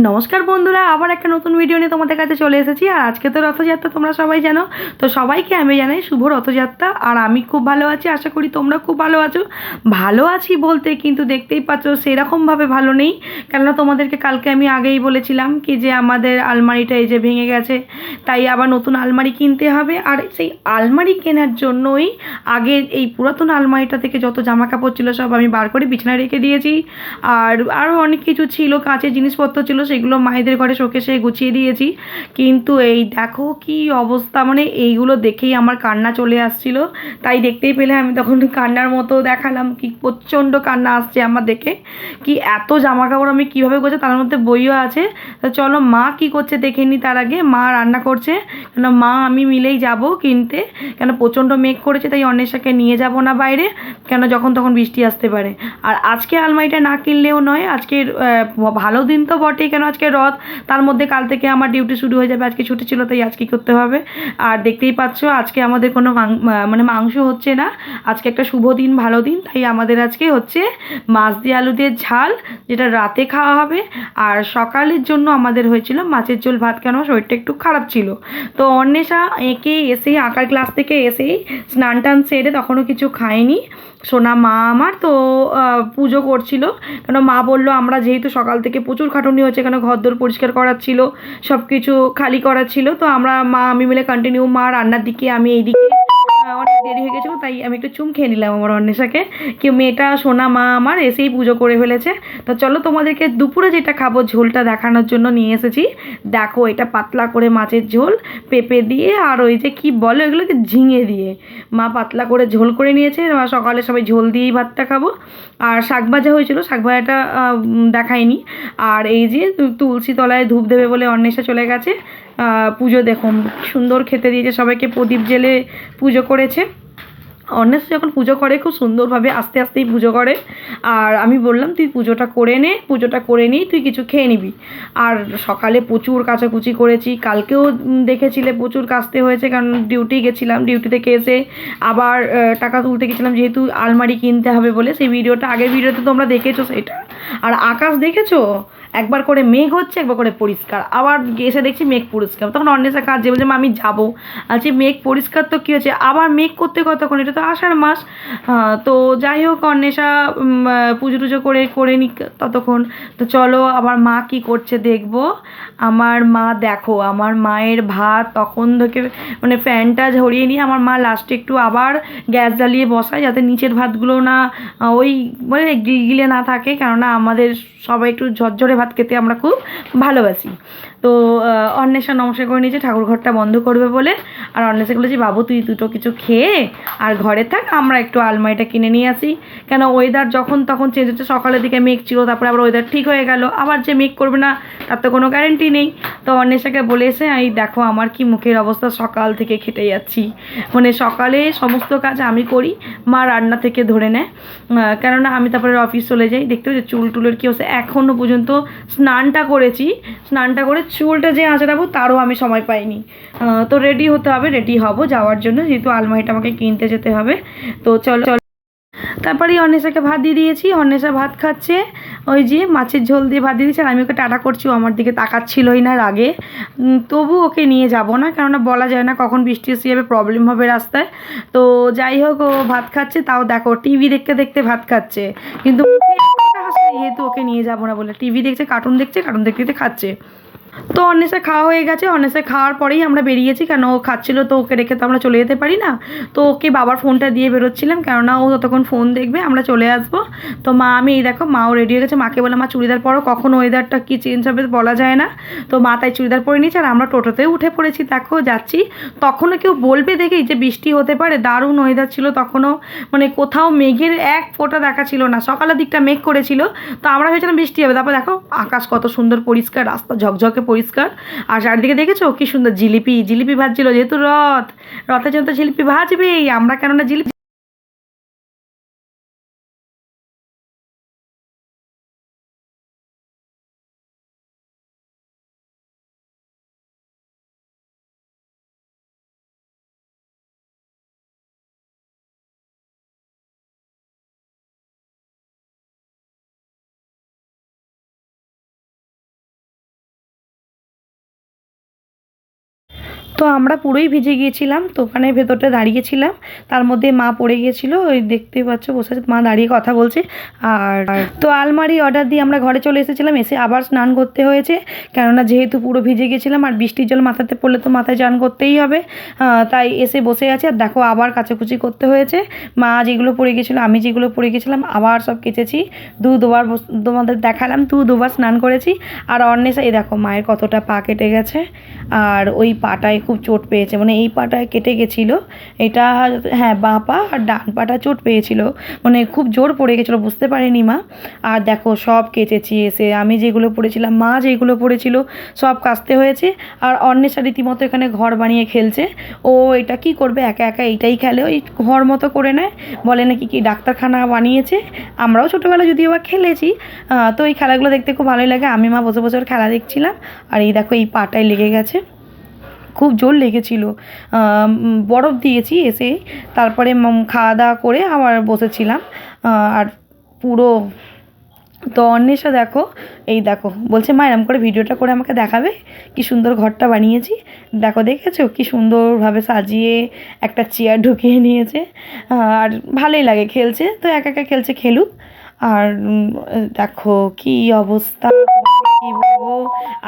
নমস্কার বন্ধুরা, আবার একটা নতুন ভিডিও নিয়ে তোমাদের কাছে চলে এসেছি। আর আজকে তো রথযাত্রা, তোমরা সবাই জানো। তো সবাইকে আমি জানাই শুভ রথযাত্রা। আর আমি খুব ভালো আছি, আশা করি তোমরা খুব ভালো আছো। ভালো আছি বলতে কিন্তু দেখতেই পাচ্ছ সেরকমভাবে ভালো নেই, কেননা তোমাদেরকে কালকে আমি আগেই বলেছিলাম কি যে আমাদের আলমারিটা এই যে ভেঙে গেছে, তাই আবার নতুন আলমারি কিনতে হবে। আর সেই আলমারি কেনার জন্যই আগে এই পুরাতন আলমারিটা থেকে যত জামা কাপড় ছিল সব আমি বার করে বিছানায় রেখে দিয়েছি। আর আরও অনেক কিছু ছিল, কাঁচের জিনিসপত্র ছিল, সেগুলো মায়েদের ঘরে শোকেসে গুছিয়ে দিয়েছি। কিন্তু এই দেখো কি অবস্থা, মানে এইগুলো দেখেই আমার কান্না চলে আসছিল। তাই দেখতেই পেলে আমি তখন কান্নার মতো দেখালাম, কি প্রচণ্ড কান্না আসছে আমার দেখে। কি এত জামা কাপড় আমি কীভাবে করছি, তার মধ্যে বইও আছে। তো চলো মা কি করছে দেখে নি। তার আগে মা রান্না করছে, কেন মা আমি মিলেই যাব কিনতে, কেন প্রচণ্ড মেঘ করেছে, তাই অন্বেষাকে নিয়ে যাব না বাইরে, কেন যখন তখন বৃষ্টি আসতে পারে। আর আজকে আলমারিটা না কিনলেও নয়, আজকের ভালো দিন তো বটেই, কেন আজকে রথ, তার মধ্যে কাল থেকে আমার ডিউটি শুরু হয়ে যাবে। আজকে ছুটি ছিল তাই আজকে করতে হবে। আর দেখতেই পাচ্ছ আজকে আমাদের কোনো মানে মাংস হচ্ছে না। আজকে একটা শুভ দিন, ভালো দিন, তাই আমাদের আজকে হচ্ছে মাছ দিয়ে আলু দিয়ে ঝাল, যেটা রাতে খাওয়া হবে। আর সকালের জন্য আমাদের হয়েছিল মাছের ঝোল ভাত, কেন শরীরটা একটু খারাপ ছিল। তো অন্বেষা এঁকে এসেই আঁকার ক্লাস থেকে এসেই স্নান টান সেরে তখনও কিছু খায়নি সোনা মা আমার। তো পুজো করছিল, কেন মা বললো আমরা যেহেতু সকাল থেকে প্রচুর খাটুনি হচ্ছে, কেন ঘরদোর পরিষ্কার করার ছিল, সব কিছু খালি করার ছিল। তো আমরা মা আমি মিলে কন্টিনিউ, মা রান্নার দিকে আমি এইদিকে, অনেক দেরি হয়ে গেছিলো তাই আমি একটু চুম খেয়ে নিলাম আমার অন্বেষাকে। কি মেয়েটা সোনা মা আমার এসেই পুজো করে ফেলেছে। তো চলো তোমাদেরকে দুপুরে যেটা খাবো ঝোলটা দেখানোর জন্য নিয়ে এসেছি। দেখো এটা পাতলা করে মাছের ঝোল, পেঁপে দিয়ে আর ওই যে কি বলে এগুলোকে, ঝিঙে দিয়ে মা পাতলা করে ঝোল করে নিয়েছে। সকালে সবাই ঝোল দিয়েই ভাতটা খাবো। আর শাক ভাজা হয়েছিল, শাক ভাজাটা দেখায়নি। আর এই যে তুলসী তলায় ধূপ দেবে বলে অন্বেষা চলে গেছে। পুজো দেখুন সুন্দর খেতে দিয়েছে সবাইকে, প্রদীপ জেলে পুজো করেছে। অন্বেষা যখন পুজো করে খুব সুন্দরভাবে আস্তে আস্তেই পুজো করে। আর আমি বললাম তুই পুজোটা করে নে, পুজোটা করে নিই তুই কিছু খেয়ে নিবি। আর সকালে প্রচুর কাচাকুচি করেছি, কালকেও দেখেছিলে প্রচুর কাচতে হয়েছে, কারণ ডিউটি গেছিলাম, ডিউটি থেকে এসে আবার টাকা তুলতে গেছিলাম যেহেতু আলমারি কিনতে হবে বলে। সেই ভিডিওটা আগের ভিডিওতে তোমরা দেখেছো সেটা। আর আকাশ দেখেছো, একবার করে মেঘ হচ্ছে, একবার করে পরিষ্কার, আবার এসে দেখছি মেঘ পরিষ্কার। তখন অন্বেষা কাজ যে বলছে আমি যাবো, আজকে মেঘ পরিষ্কার তো কী হচ্ছে, আবার মেঘ করতে কতক্ষণ, এটা তো আষাঢ় মাস। তো যাই হোক অন্বেষা পুজো টুজো করে করে নিক ততক্ষণ। তো চলো আবার মা কি করছে দেখবো। আমার মা দেখো, আমার মায়ের ভাত তখন থেকে মানে ফ্যানটা ঝরিয়ে নিয়ে আমার মা লাস্টে একটু আবার গ্যাস জ্বালিয়ে বসায়, যাতে নিচের ভাতগুলো না ওই মানে গিলে না থাকে, কেননা আমাদের সবাই একটু ঝরঝরে ভাত খেতে আমরা খুব ভালোবাসি। তো অন্বেষা নমস্কার করে নিয়েছে ঠাকুর ঘরটা বন্ধ করবে বলে। আর অন্বেষা বলেছি বাবু তুই দুটো কিছু খেয়ে আর ঘরে থাক, আমরা একটু আলমারিটা কিনে নিয়ে আসি। কেন ওয়েদার যখন তখন চেঞ্জ হচ্ছে, সকালের দিকে মেঘ ছিল, তারপরে আবার ওয়েদার ঠিক হয়ে গেল, আবার যে মেঘ করবে না তার তো কোনো গ্যারেন্টি নেই। তো অন্বেষাকে বলে এসে এই দেখো আমার কি মুখের অবস্থা, সকাল থেকে খেটে যাচ্ছি, মানে সকালে সমস্ত কাজ আমি করি, মা রান্না থেকে ধরে নেয়। কেননা আমি তারপরে অফিস চলে যাই। দেখতে পাচ্ছি চুল টুলের কী হচ্ছে, এখনও পর্যন্ত স্নানটা করেছি, স্নানটা করে চুলটা যে আঁচড়াবো তারও আমি সময় পাইনি। তো রেডি হতে হবে, রেডি হব যাওয়ার জন্য, যেহেতু আলমারিটা আমাকে কিনতে যেতে হবে। তো চলো তারপরেই অন্বেষাকে ভাত দিয়ে দিয়েছি, অন্বেষা ভাত খাচ্ছে, ওই যে মাছের ঝোল দিয়ে ভাত দিয়ে দিয়েছি। আর আমি ওকে টাটা করছি, ও আমার দিকে তাকাচ্ছিলই না রাগে। তবু ওকে নিয়ে যাব না, কেননা বলা যায় না কখন বৃষ্টি এসে যাবে, প্রবলেম হবে রাস্তায়। তো যাই হোক ও ভাত খাচ্ছে, তাও দেখো টিভি দেখতে দেখতে ভাত খাচ্ছে, কিন্তু যেহেতু ওকে নিয়ে যাব না বলে, টিভি দেখছে, কার্টুন দেখছে, কার্টুন দেখতে দেখতে খাচ্ছে। তো অন্বেষা খাওয়া হয়ে গেছে, অন্বেষা খাওয়ার পরেই আমরা বেরিয়েছি, কেন ও খাচ্ছিলো তো ওকে রেখে তো আমরা চলে যেতে পারি না। তো ওকে বাবার ফোনটা দিয়ে বেরোচ্ছিলাম, কেননা ও ততক্ষণ ফোন দেখবে, আমরা চলে আসবো। তো মা আমি এই দেখো মাও রেডি হয়ে গেছে, মাকে বলে মা চুড়িদার পরো, কখন ওয়েদারটা কী চেঞ্জ হবে বলা যায় না। তো মা তাই চুড়িদার পরে নিয়েছে, আর আমরা টোটোতেও উঠে পড়েছি, দেখো যাচ্ছি। তখনও কেউ বলবে দেখেই যে বৃষ্টি হতে পারে, দারুণ ওয়েদার ছিল তখনও, মানে কোথাও মেঘের এক ফোঁটা দেখা ছিল না, সকালের দিকটা মেঘ করেছিল। তো আমরা ভেবেছিলাম বৃষ্টি হবে, তারপর দেখো আকাশ কত সুন্দর পরিষ্কার, রাস্তা ঝকঝকে পরিষ্কার। আর চারিদিকে দেখেছো কি সুন্দর জিলিপি জিলিপি ভাজছিল, যেহেতু রথের জন্য তো জিলিপি ভাজবেই, আমরা কেননা জিলিপি তো আমরা পুরোই ভিজে গিয়েছিলাম, তো ওখানে ভেতরটা দাঁড়িয়েছিলাম, তার মধ্যে মা পড়ে গিয়েছিলো, ওই দেখতেই পাচ্ছ বসে আছে, মা দাঁড়িয়ে কথা বলছে। আর তো আলমারি অর্ডার দিয়ে আমরা ঘরে চলে এসেছিলাম, এসে আবার স্নান করতে হয়েছে, কেননা যেহেতু পুরো ভিজে গেছিলাম আর বৃষ্টির জল মাথাতে পড়লে তো মাথায় স্নান করতেই হবে, তাই এসে বসে আছে। আর দেখো আবার কাচাকুচি করতে হয়েছে, মা যেগুলো পড়ে গেছিলো আমি যেগুলো পড়ে গেছিলাম আবার সব কেচেছি, দুবার তোমাদের দেখালাম, দুবার স্নান করেছি। আর অন্বেষা এই দেখো মায়ের কতটা পা কেটে গেছে, আর ওই পাটায় খুব চোট পেয়েছে, মানে এই পাটায় কেটে গেছিলো, এটা হ্যাঁ বাঁ পা আর ডান পাটা চোট পেয়েছিল, মানে খুব জোর পড়ে গেছিলো, বুঝতে পারিনি মা। আর দেখো সব কেচেছি এসে, আমি যেগুলো পড়েছিলাম মা যেগুলো পড়েছিল সব কাচতে হয়েছে। আর অন্বেষা রীতিমতো এখানে ঘর বানিয়ে খেলছে, ও এটা কি করবে, একা একা এইটাই খেলে, ওই ঘর মতো করে নেয়, বলে নাকি কি ডাক্তারখানা বানিয়েছে। আমরাও ছোটোবেলা যদিও বা খেলেছি, তো এই খেলাগুলো দেখতে খুব ভালোই লাগে। আমি মা বসে বসে ওর খেলা দেখছিলাম, আর এই দেখো এই পাটায় লেগে গেছে, খুব জোর লেগেছিল, বরফ দিয়েছি এসে, তারপরে খাওয়া দাওয়া করে আবার বসেছিলাম। আর পুরো তো অন্বেষা দেখো, এই দেখো বলছে মা এরম করে ভিডিওটা করে আমাকে দেখাবে, কি সুন্দর ঘরটা বানিয়েছি, দেখো দেখেছো কি সুন্দরভাবে সাজিয়ে একটা চেয়ার ঢুকিয়ে নিয়েছে, আর ভালোই লাগে খেলছে, তো একা একা খেলছে, খেলুক। আর দেখো কি অবস্থা, কী বলবো,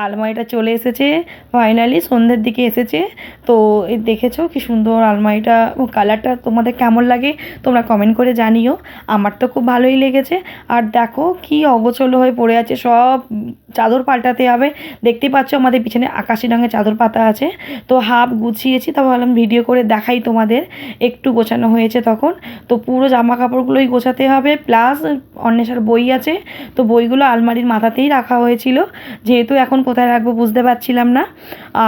আলমারিটা চলে এসেছে ফাইনালি, সন্ধ্যের দিকে এসেছে। তো এই দেখেছো কি সুন্দর আলমারিটা, কালারটা তোমাদের কেমন লাগে তোমরা কমেন্ট করে জানিও, আমার তো খুব ভালোই লেগেছে। আর দেখো কি অগোছলো হয়ে পড়ে আছে, সব চাদর পাল্টাতে হবে, দেখতেই পাচ্ছ আমাদের পিছনে আকাশি রঙের চাদর পাতা আছে, তো হাফ গুছিয়েছি, তা ভাবলাম ভিডিও করে দেখাই তোমাদের, একটু গোছানো হয়েছে তখন। তো পুরো জামা কাপড়গুলোই গোছাতে হবে, প্লাস অন্বেষার বই আছে, তো বইগুলো আলমারির মাথাতেই রাখা হয়েছিল, যেহেতু এখন কোথায় রাখবো বুঝতে পারছিলাম না।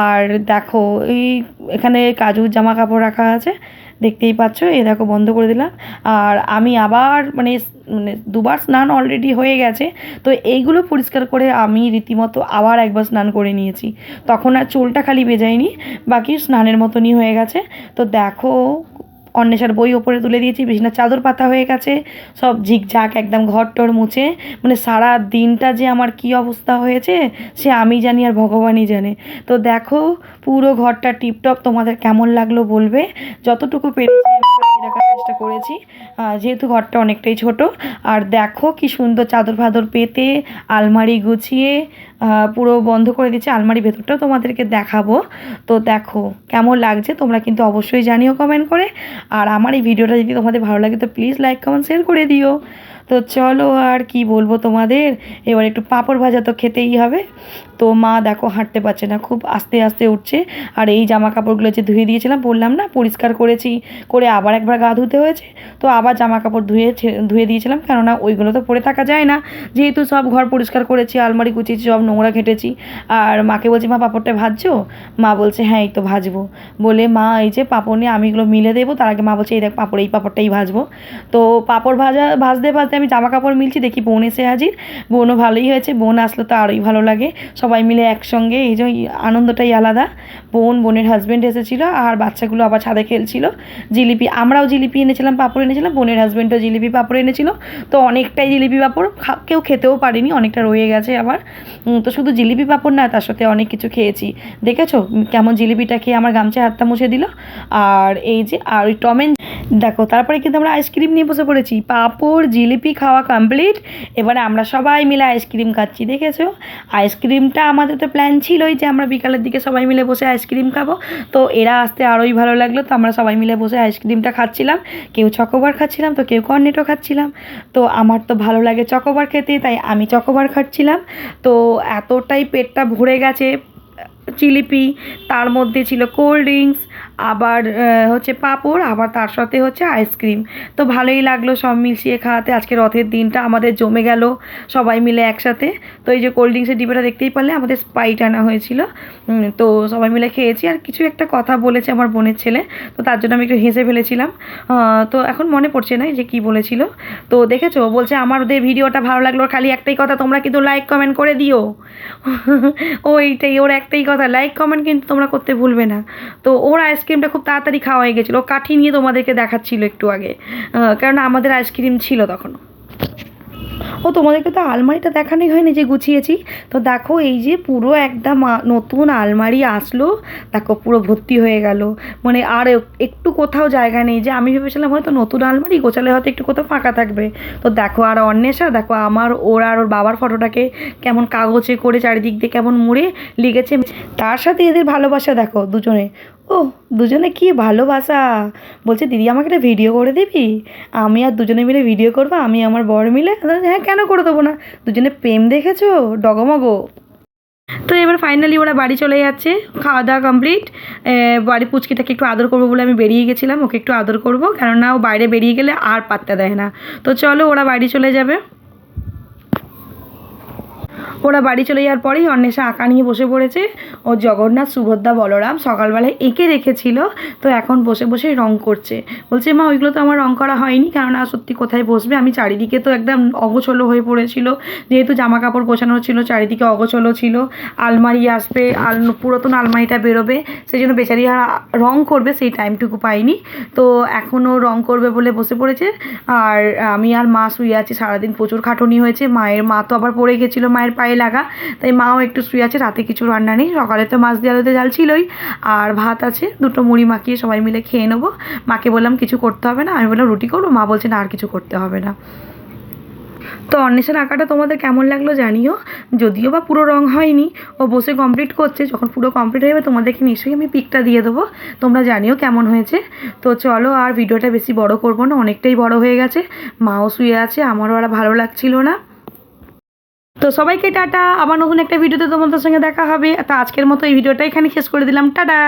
আর দেখো এই এখানে কাজুর জামা কাপড় রাখা আছে, দেখতেই পাচ্ছ, এই দেখো বন্ধ করে দিলাম। আর আমি আবার মানে দুবার স্নান অলরেডি হয়ে গেছে, তো এইগুলো পরিষ্কার করে আমি রীতিমতো আবার একবার স্নান করে নিয়েছি, তখন আর চুলটা খালি ভেজাইনি, বাকি স্নানের মতনই হয়ে গেছে। তো দেখো অন্বেষার বই ওপরে তুলে দিয়েছি, বিছানার চাদর পাতা হয়ে গেছে, সব ঝিকঝাক একদম ঘর টর মুছে, মানে সারা দিনটা যে আমার কি অবস্থা হয়েছে সে আমি জানি আর ভগবানই জানে। তো দেখো পুরো ঘরটা টিপটপ, তোমাদের কেমন লাগলো বলবে, যতটুকু পেরেছি আমি রাখার চেষ্টা করেছি, যেহেতু ঘরটা অনেকটাই ছোট। আর দেখো কি সুন্দর চাদর ফাদর পেতে আলমারি গুছিয়ে পুরো বন্ধ করে দিচ্ছে, আলমারি ভেতরটাও তোমাদেরকে দেখাবো। তো দেখো কেমন লাগছে তোমরা কিন্তু অবশ্যই জানিও কমেন্ট করে, আর আমার এই ভিডিওটা যদি তোমাদের ভালো লাগে তো প্লিজ লাইক কমেন্ট শেয়ার করে দিও। তো চলো আর কি বলবো তোমাদের, এবার একটু পাঁপড় ভাজা তো খেতেই হবে। তো মা দেখো হাঁটতে পারছে না, খুব আস্তে আস্তে উঠছে। আর এই জামা কাপড়গুলো যে ধুয়ে দিয়েছিলাম বললাম না পরিষ্কার করেছি, করে আবার একবার গা ধুতে হয়েছে, তো আবার জামা কাপড় ধুয়ে দিয়েছিলাম, কেননা ওইগুলো তো পরে থাকা যায় না, যেহেতু সব ঘর পরিষ্কার করেছি, আলমারি গুছিয়েছি, সব নোংরা ঘেটেছি। আর মাকে বলছি মা পাঁপড়টা ভাজছো, মা বলছে হ্যাঁ এই তো ভাজবো, বলে মা এই যে পাঁপড় নিয়ে আমি এগুলো মিলে দেবো, তার আগে মা বলছে এই দেখ পাঁপড়, এই পাঁপড়টাই ভাজবো। তো পাঁপড় ভাজতে ভাজতে আমি জামা কাপড় মিলছি, দেখি বোন এসে হাজির, বোনও ভালোই হয়েছে, বোন আসলে তো আরোই ভালো লাগে, সবাই মিলে একসঙ্গে এই যে আনন্দটাই আলাদা। বোনের হাজব্যান্ড এসেছিলো, আর বাচ্চাগুলো আবার ছাদে খেলছিল, জিলিপি, আমরাও জিলিপি এনেছিলাম, পাঁপড় এনেছিলাম, বোনের হাজব্যান্ডও জিলিপি পাঁপড় এনেছিল, তো অনেকটাই জিলিপি পাঁপড়, কেউ খেতেও পারিনি, অনেকটা রয়ে গেছে আবার। তো শুধু জিলিপি পাঁপড় না, তার সাথে অনেক কিছু খেয়েছি, দেখেছো কেমন জিলিপিটা খেয়ে আমার গামছায় হাতটা মুছে দিল। আর এই যে আর ওই টমেন দেখো, তারপরে কিন্তু আমরা আইসক্রিম নিয়ে বসে পড়েছি, পাঁপড় জিলিপি খাওয়া কমপ্লিট, এবারে আমরা সবাই মিলে আইসক্রিম খাচ্ছি, দেখেছো আইসক্রিমটা আমাদের তো প্ল্যান ছিলই যে আমরা বিকালের দিকে সবাই মিলে বসে আইসক্রিম খাবো, তো এরা আসতে আরোই ভালো লাগলো, তো আমরা সবাই মিলে বসে আইসক্রিমটা খাচ্ছিলাম, কেউ চকোবার খাচ্ছিলাম, তো কেউ কর্নেটো খাচ্ছিলাম। তো আমার তো ভালো লাগে চকোবার খেতে, তাই আমি চকোবার খাচ্ছিলাম, তো এতটাই পেটটা ভরে গেছে, জিলিপি, তার মধ্যে ছিল কোল্ড ড্রিঙ্কস, আবার হচ্ছে পাঁপড়, আবার তার সাথে হচ্ছে আইসক্রিম, তো ভালোই লাগলো সব মিশিয়ে খাওয়াতে। আজকে রথের দিনটা আমাদের জমে গেল সবাই মিলে একসাথে। তো এই যে কোল্ড ড্রিঙ্কসের ডিবাটা দেখতেই পারলে, আমাদের স্প্রাইট আনা হয়েছিল, তো সবাই মিলে খেয়েছি। আর কিছু একটা কথা বলেছে আমার বোনের ছেলে, তো তার জন্য আমি একটু হেসে ফেলেছিলাম, তো এখন মনে পড়ছে না যে কী বলেছিল। তো দেখেছো বলছে আমাদের ভিডিওটা ভালো লাগলো, খালি একটাই কথা, তোমরা কিন্তু লাইক কমেন্ট করে দিও। ওইটাই ওর একটাই কথা, লাইক কমেন্ট কিন্তু তোমরা করতে ভুলবে না। তো ওর আইসক্রিমটা খুব তাড়াতাড়ি খাওয়া হয়ে গেছিলো, কাঠি নিয়ে তোমাদেরকে দেখাচ্ছিল একটু আগে, কারণ আমাদের আইসক্রিম ছিল তখনও। ও তোমাদেরকে তো আলমারিটা দেখানোই হয়নি যে গুছিয়েছি। তো দেখো এই যে পুরো একদম নতুন আলমারি আসলো, দেখো পুরো ভর্তি হয়ে গেল। মানে আর একটু কোথাও জায়গা নেই, যে আমি ভেবেছিলাম হয়তো নতুন আলমারি গোছালে হয়তো একটু কোথাও ফাঁকা থাকবে। তো দেখো আর অন্বেষা দেখো আমার ওর আর ওর বাবার ফটোটাকে কেমন কাগজে করে চারিদিক দিয়ে কেমন মুড়ে লিখেছে। তার সাথে এদের ভালোবাসা দেখো দুজনে, ও দুজনে কি ভালোবাসা। বলছে দিদি আমাকে একটা ভিডিও করে দিবি, আমি আর দুজনে মিলে ভিডিও করবো, আমি আমার বর মিলে। হ্যাঁ কেন করে দেবো না, দুজনে প্রেম দেখেছো ডগমগো। তো এবার ফাইনালি ওরা বাড়ি চলে যাচ্ছে, খাওয়া দাওয়া কমপ্লিট। বাড়ি পুচকিটাকে একটু আদর করবো বলে আমি বেরিয়ে গেছিলাম, ওকে একটু আদর করবো, কেননা ও বাইরে বেরিয়ে গেলে আর পাত্তা দেয় না। তো চলো ওরা বাড়ি চলে যাবে। ওরা বাড়ি চলে যাওয়ার পরেই অন্বেষা আঁকা নিয়ে বসে পড়েছে। ও জগন্নাথ সুভদ্রা বলরাম সকালবেলায় এঁকে রেখেছিল, তো এখন বসে বসে রং করছে। বলছে মা ওইগুলো তো আমার রং করা হয়নি, কেননা সত্যি কোথায় বসবে, আমি চারিদিকে তো একদম অগোছলো হয়ে পড়েছিল, যেহেতু জামা কাপড় গোছানো ছিল চারিদিকে অগোছলো ছিল। আলমারি আসবে, পুরাতন আলমারিটা বেরোবে, সেই জন্য বেচারি আর রং করবে সেই টাইমটুকু পাইনি। তো এখনও রং করবে বলে বসে পড়েছে। আর আমি আর মা শুয়ে আছি, সারাদিন প্রচুর খাটুনি হয়েছে। মা তো আবার পড়ে গেছিলো মায়ের পায়ে লাগা, তাই মাও একটু শুয়ে আছে। রাতে কিছু রান্না নেই, সকালে তো মাছ দিয়ে আলুতে জাল ছিলই, আর ভাত আছে, দুটো মুড়ি মাখিয়ে সবাই মিলে খেয়ে নেবো। মাকে বললাম কিছু করতে হবে না, আমি বললাম রুটি করবো, মা বলছে না আর কিছু করতে হবে না। তো অন্বেষার আঁকাটা তোমাদের কেমন লাগলো জানিও, যদিও বা পুরো রং হয়নি, ও বসে কমপ্লিট করছে, যখন পুরো কমপ্লিট হয়ে যাবে তোমাদেরকে নিশ্চয়ই আমি পিকটা দিয়ে দেবো, তোমরা জানিও কেমন হয়েছে। তো চলো আর ভিডিওটা বেশি বড় করবো না, অনেকটাই বড় হয়ে গেছে, মাও শুয়ে আছে, আমারও আর ভালো লাগছিল না। তো সবাইকে টাটা, আবার নতুন একটা ভিডিওতে তোমাদের সঙ্গে দেখা হবে। তা আজকের মতো এই ভিডিওটা এখানে শেষ করে দিলাম, টাটা।